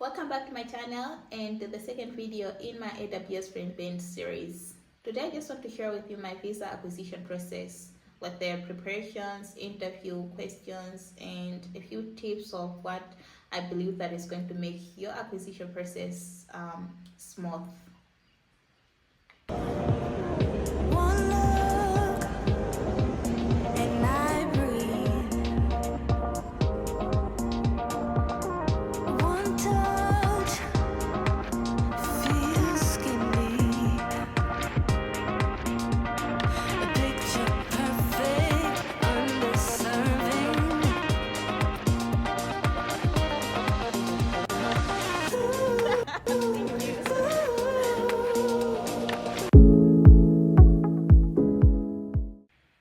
Welcome back to my channel and to the second video in my AWS Reinvent series. Today I just want to share with you my visa acquisition process with their preparations, interview questions, and a few tips of what I believe that is going to make your acquisition process smooth.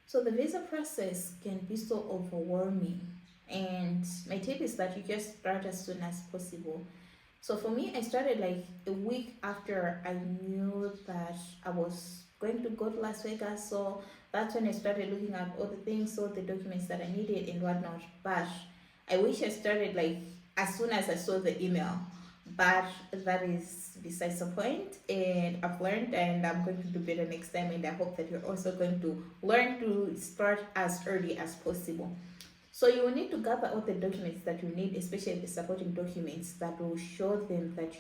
So the visa process can be so overwhelming, and my tip is that you just start as soon as possible. So for me, I started like a week after I knew that I was going to go to Las Vegas. So that's when I started looking at all the things, all the documents that I needed and whatnot. But I wish I started like as soon as I saw the email. But that is besides the point, and I've learned, and I'm going to do better next time. And I hope that you're also going to learn to start as early as possible. So you will need to gather all the documents that you need, especially the supporting documents that will show them that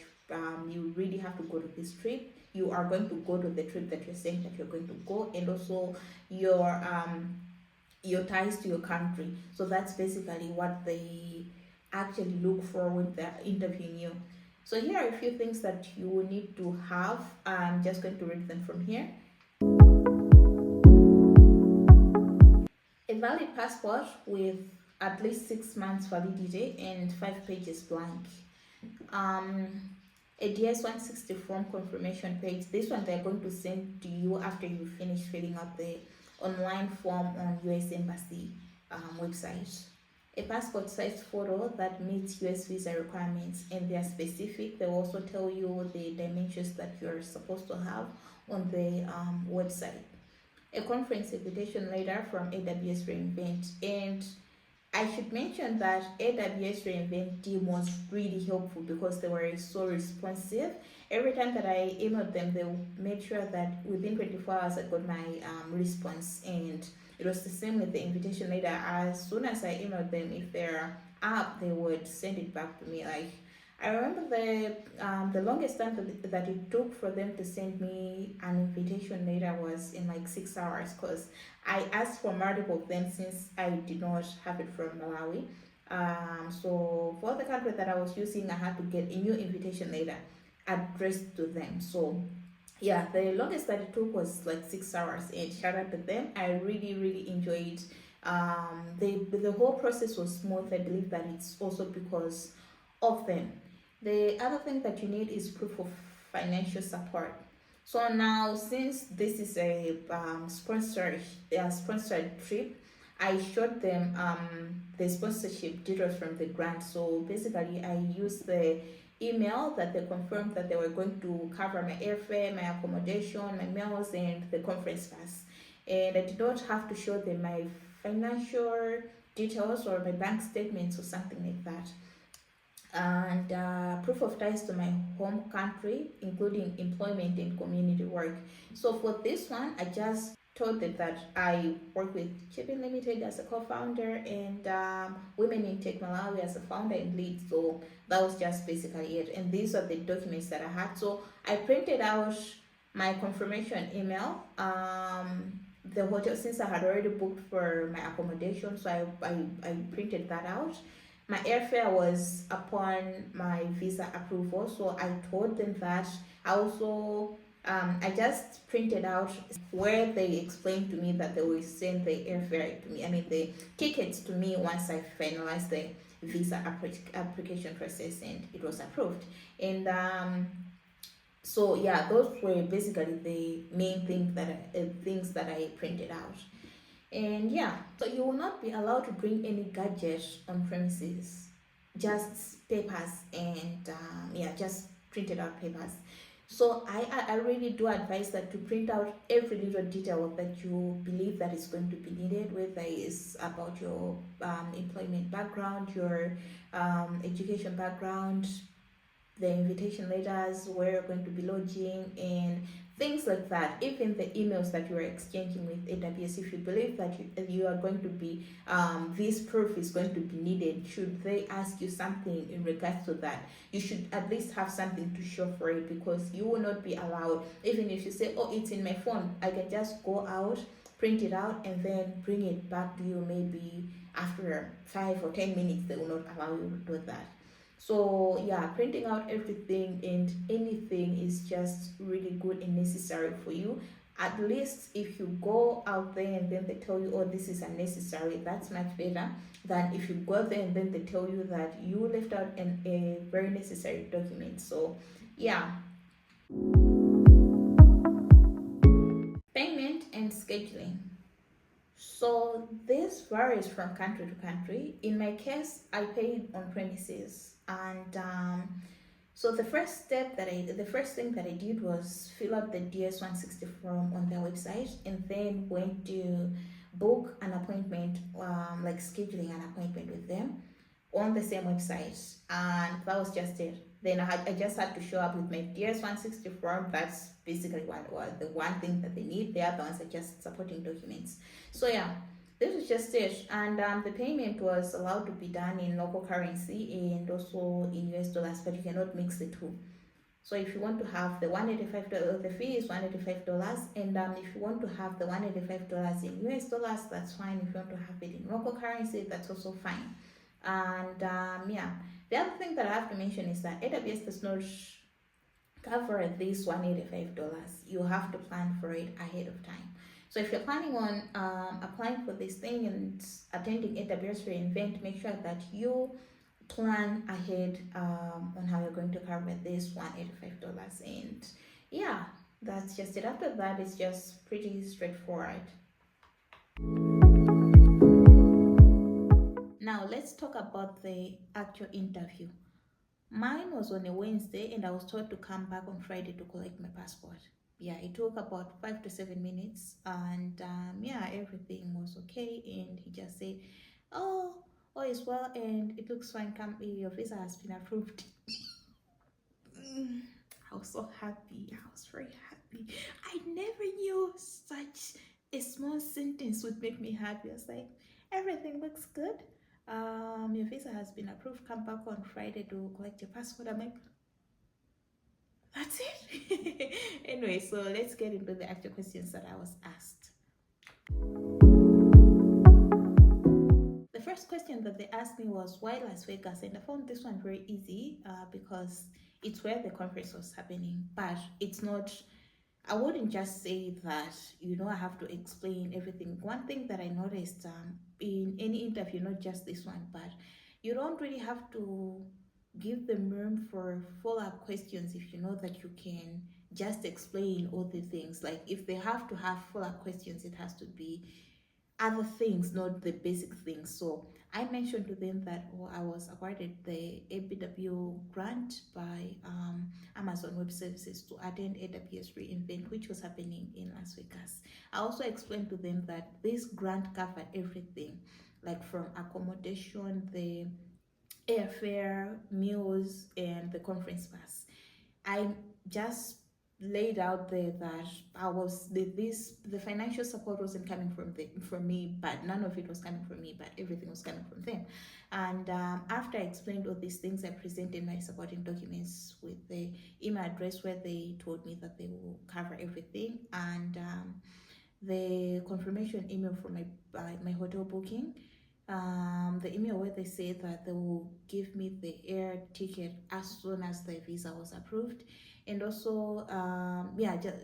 you really have to go to this trip. You are going to go to the trip that you're saying that you're going to go, and also your ties to your country. So that's basically what they actually look for when they're interviewing you. So here are a few things that you will need to have. I'm just going to read them from here. A valid passport with at least 6 months validity and 5 pages blank. A DS-160 form confirmation page. This one they're going to send to you after you finish filling out the online form on US Embassy website. A passport size photo that meets US visa requirements, and they are specific. They will also tell you the dimensions that you're supposed to have on the website. A conference invitation letter from AWS Reinvent, and I should mention that AWS Reinvent team was really helpful because they were so responsive. Every time that I emailed them, they made sure that within 24 hours I got my response, and it was the same with the invitation letter. As soon as I emailed them, if they're up, they would send it back to me. Like, I remember the longest time that it took for them to send me an invitation letter was in like 6 hours, because I asked for multiple of them since I did not have it from Malawi. So for the country that I was using, I had to get a new invitation letter addressed to them. So yeah, the longest that it took was like 6 hours, and shout out to them. I really enjoyed the whole process was smooth. I believe that it's also because of them. The other thing that you need is proof of financial support. So now, since this is a sponsored trip, I showed them the sponsorship details from the grant. So basically, I used the email that they confirmed that they were going to cover my airfare, my accommodation, my meals, and the conference pass. And I did not have to show them my financial details or my bank statements or something like that. And proof of ties to my home country, including employment and community work. So for this one, I just told them that I work with Chipping Limited as a co-founder, and Women in Tech Malawi as a founder and lead. So that was just basically it. And these are the documents that I had. So I printed out my confirmation email. The hotel, since I had already booked for my accommodation, so I printed that out. My airfare was upon my visa approval, so I told them that. I also I just printed out where they explained to me that they will send the airfare to me, I mean the tickets to me, once I finalized the visa application process and it was approved. And so yeah, those were basically the main things that I printed out. And yeah, so you will not be allowed to bring any gadgets on premises, just papers and just printed out papers. So I really do advise that to print out every little detail that you believe that is going to be needed, whether it's about your employment background, your education background, the invitation letters, where you're going to be lodging, and things like that. Even the emails that you are exchanging with AWS, if you believe that you are going to be, this proof is going to be needed, should they ask you something in regards to that, you should at least have something to show for it, because you will not be allowed, even if you say, oh, it's in my phone, I can just go out, print it out, and then bring it back to you maybe after 5 or 10 minutes. They will not allow you to do that. So yeah, printing out everything and anything is just really good and necessary for you. At least if you go out there and then they tell you, oh, this is unnecessary, that's much better than if you go there and then they tell you that you left out a very necessary document. So yeah. Payment and scheduling. So this varies from country to country. In my case, I paid on premises, and so the first thing that I did was fill out the DS-160 form on their website, and then went to book an appointment, like scheduling an appointment with them on the same website, and that was just it. Then I just had to show up with my DS-160 form. That's basically the one thing that they need. The other ones are just supporting documents. So yeah, this was just it. And the payment was allowed to be done in local currency and also in US dollars, but you cannot mix the two. So if you want to have the $185, the fee is $185, and if you want to have the $185 in US dollars, that's fine. If you want to have it in local currency, that's also fine. And yeah, the other thing that I have to mention is that AWS does not cover this $185. You have to plan for it ahead of time. So if you're planning on applying for this thing and attending AWS reInvent, make sure that you plan ahead on how you're going to cover this $185. And yeah, that's just it. After that, it's just pretty straightforward. Now let's talk about the actual interview. Mine was on a Wednesday, and I was told to come back on Friday to collect my passport. Yeah, it took about 5 to 7 minutes, and yeah, everything was okay. And he just said, "Oh, all is well, and it looks fine. Come, your visa has been approved." I was so happy. I was very happy. I never knew such a small sentence would make me happy. I was like, everything looks good. Your visa has been approved. Come back on Friday to collect your passport. I'm like, that's it. Anyway, so let's get into the actual questions that I was asked. The first question that they asked me was, why Las Vegas? And I found this one very easy because it's where the conference was happening, but it's not. I wouldn't just say that, I have to explain everything. One thing that I noticed in any interview, not just this one, but you don't really have to give them room for follow-up questions if you know that you can just explain all the things. Like if they have to have follow-up questions, it has to be other things, not the basic things. So I mentioned to them that I was awarded the ABW grant by Amazon Web Services to attend AWS reInvent, which was happening in Las Vegas. I also explained to them that this grant covered everything, like from accommodation, the airfare, meals, and the conference pass. I just laid out there that the financial support wasn't coming from me, but none of it was coming from me, but everything was coming from them. And after I explained all these things, I presented my supporting documents with the email address where they told me that they will cover everything, and the confirmation email for my hotel booking, the email where they say that they will give me the air ticket as soon as the visa was approved, and also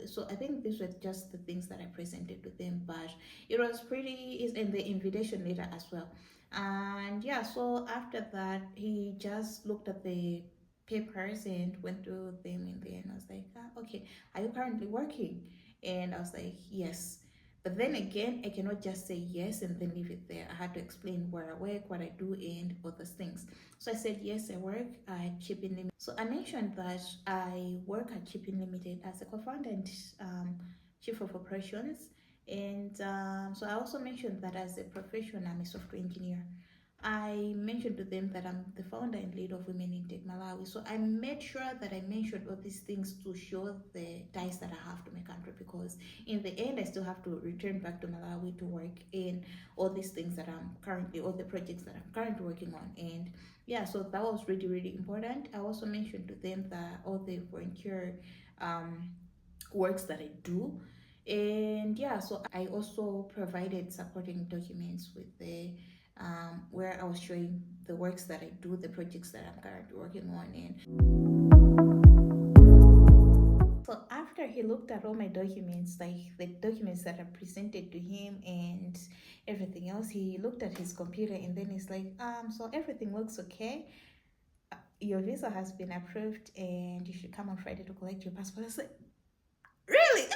so I think these were just the things that I presented to them, but it was pretty is in the invitation letter as well. And yeah, so after that he just looked at the papers and went through them in there, and I was like, okay, are you currently working? And I was like, yes. But then again, I cannot just say yes and then leave it there. I had to explain where I work, what I do, and all those things. So I said, yes, I work at Shipping Limited. So I mentioned that I work at Shipping Limited as a co-founder and chief of operations. And so I also mentioned that as a profession, I'm a software engineer. I mentioned to them that I'm the founder and lead of Women in Tech Malawi. So I made sure that I mentioned all these things to show the ties that I have to my country, because in the end I still have to return back to Malawi to work in all these things that I'm currently, all the projects that I'm currently working on. And yeah, so that was really, really important. I also mentioned to them that all the volunteer um, works that I do. And yeah, so I also provided supporting documents with the where I was showing the works that I do, the projects that I'm currently working on. And so after he looked at all my documents, like the documents that I presented to him and everything else, he looked at his computer and then he's like, so everything looks okay. Your visa has been approved and you should come on Friday to collect your passport. I was like, really?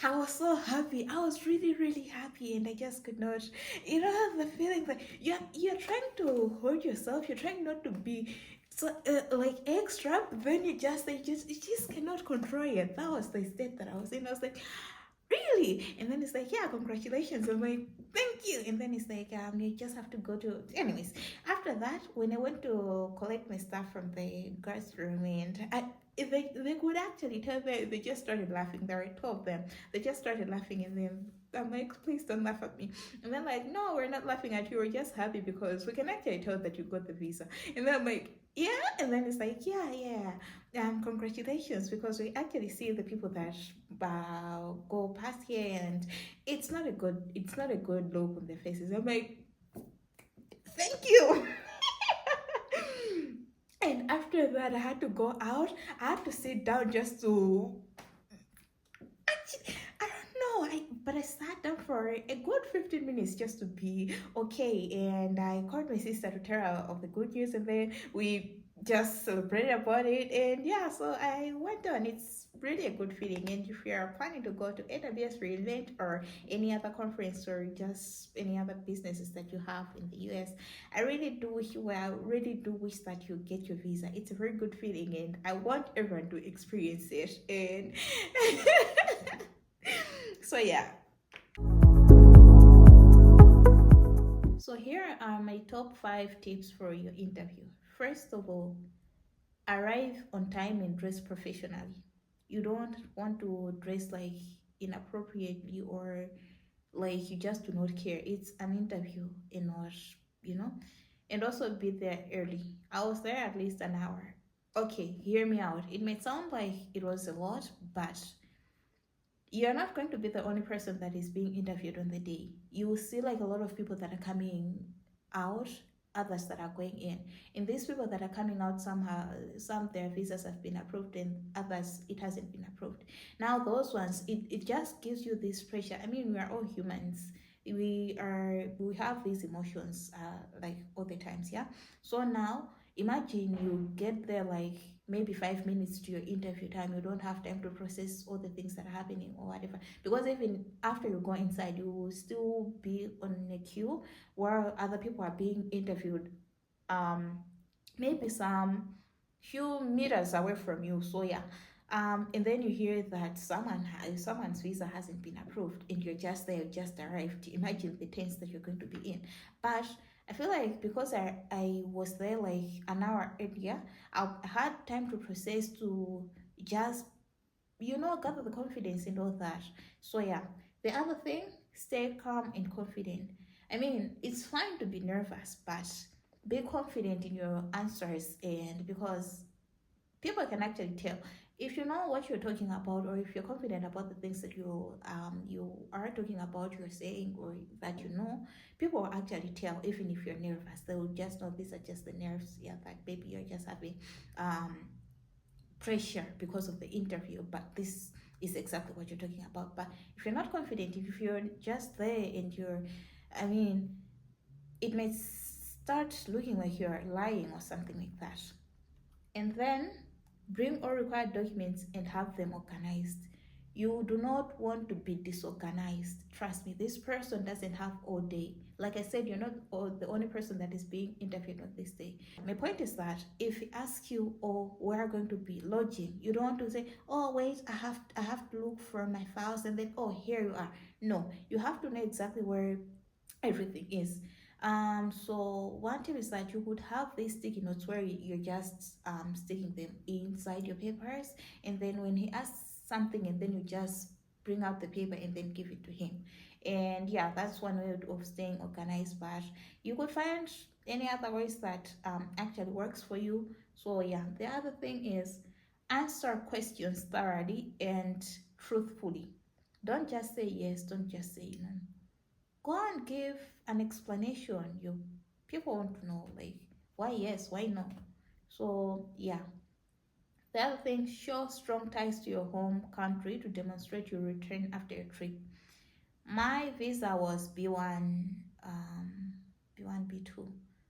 I was so happy. I was really, really happy, and I just could not. You know, the feeling that you're trying to hold yourself. You're trying not to be so like extra. Then you just cannot control it. That was the state that I was in. I was like, really? And then it's like, yeah, congratulations. I'm like, thank you. And then it's like, you just have to go to. Anyways, after that, when I went to collect my stuff from the guard's room, and they could actually tell they just started laughing. There were two of them. They just started laughing, and then I'm like, please don't laugh at me. And then like, no, we're not laughing at you. We're just happy because we can actually tell that you got the visa. And then I'm like, yeah. And then it's like, yeah. Congratulations, because we actually see the people that go past here, and it's not a good look on their faces. I'm like, thank you. And after that, I had to go out. I had to sit down just to. Actually, I don't know. But I sat down for a good 15 minutes just to be okay. And I called my sister to tell her of the good news, and then we just celebrated about it. And yeah, so I went on. It's really a good feeling. And if you're planning to go to AWS Reinvent or any other conference or just any other businesses that you have in the US, I really do wish you well. I really do wish that you get your visa. It's a very good feeling, and I want everyone to experience it. And so yeah. So here are my top 5 tips for your interview. First of all, arrive on time and dress professionally. You don't want to dress like inappropriately or like you just do not care. It's an interview and not, you know. And also be there early. I was there at least an hour. Okay, hear me out. It may sound like it was a lot, but you're not going to be the only person that is being interviewed on the day. You will see like a lot of people that are coming out, others that are going in. And these people that are coming out, somehow, some their visas have been approved and others it hasn't been approved. Now those ones, it just gives you this pressure. I mean, we are all humans. We have these emotions like all the times, yeah. So now imagine you get there like maybe 5 minutes to your interview time. You don't have time to process all the things that are happening or whatever, because even after you go inside you will still be on a queue where other people are being interviewed, um maybe some few meters away from you. So yeah, and then you hear that someone's visa hasn't been approved and you're just there, you just arrived. Imagine the tense that you're going to be in. But I feel like because I was there like an hour earlier, I had time to process, to just, gather the confidence and all that. So yeah, the other thing, stay calm and confident. I mean, it's fine to be nervous, but be confident in your answers, and because people can actually tell if you know what you're talking about, or if you're confident about the things that you are talking about, you're saying, or that people will actually tell. Even if you're nervous, they will just know these are just the nerves. Yeah, like maybe you're just having um pressure because of the interview, but this is exactly what you're talking about. But if you're not confident, if you're just there and I mean, it may start looking like you're lying or something like that. And then bring all required documents and have them organized. You do not want to be disorganized. Trust me, this person doesn't have all day. Like I said, you're not the only person that is being interviewed on this day. My point is that if he asks you, oh, we're going to be lodging, you don't want to say, oh wait, I have to look for my files and then, oh, here you are. No, you have to know exactly where everything is. So one tip is that you would have these sticky notes where you're just sticking them inside your papers, and then when he asks something, and then you just bring out the paper and then give it to him. And yeah, that's one way of staying organized. But you could find any other ways that actually works for you. So yeah, the other thing is answer questions thoroughly and truthfully. Don't just say yes, don't just say no. Go and give an explanation. You people want to know, like, why yes, why no. So yeah, the other thing, show strong ties to your home country to demonstrate your return after a trip. My visa was B1, B1, B2,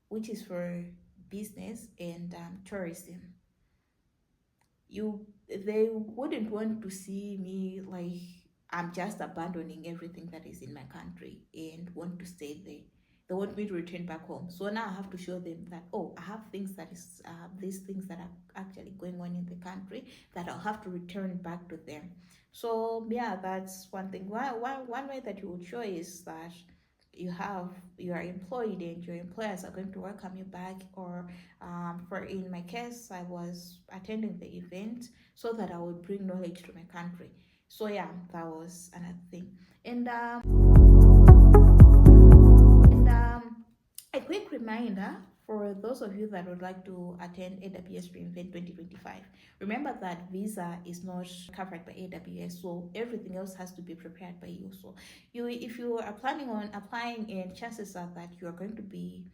which is for business and tourism. You They wouldn't want to see me like I'm just abandoning everything that is in my country and want to stay there. They want me to return back home. So now I have to show them that, oh, I have things that is these things that are actually going on in the country that I'll have to return back to them. So yeah, that's one thing. One way that you would show is that you are employed and your employers are going to welcome you back. Or for in my case, I was attending the event so that I would bring knowledge to my country. So yeah, that was another thing. And a quick reminder for those of you that would like to attend AWS reInvent 2025. Remember that visa is not covered by AWS, so everything else has to be prepared by you. So if you are planning on applying and chances are that you are going to be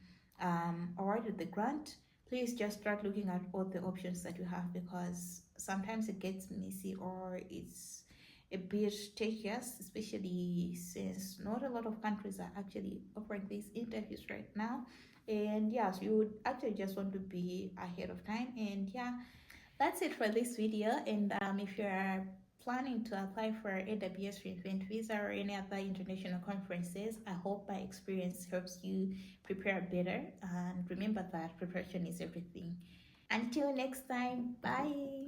awarded the grant, please just start looking at all the options that you have, because sometimes it gets messy or it's a bit tedious, especially since not a lot of countries are actually offering these interviews right now. And yeah, so you would actually just want to be ahead of time. And yeah, that's it for this video. And if you're planning to apply for AWS Reinvent Visa or any other international conferences, I hope my experience helps you prepare better. And remember that preparation is everything. Until next time, bye.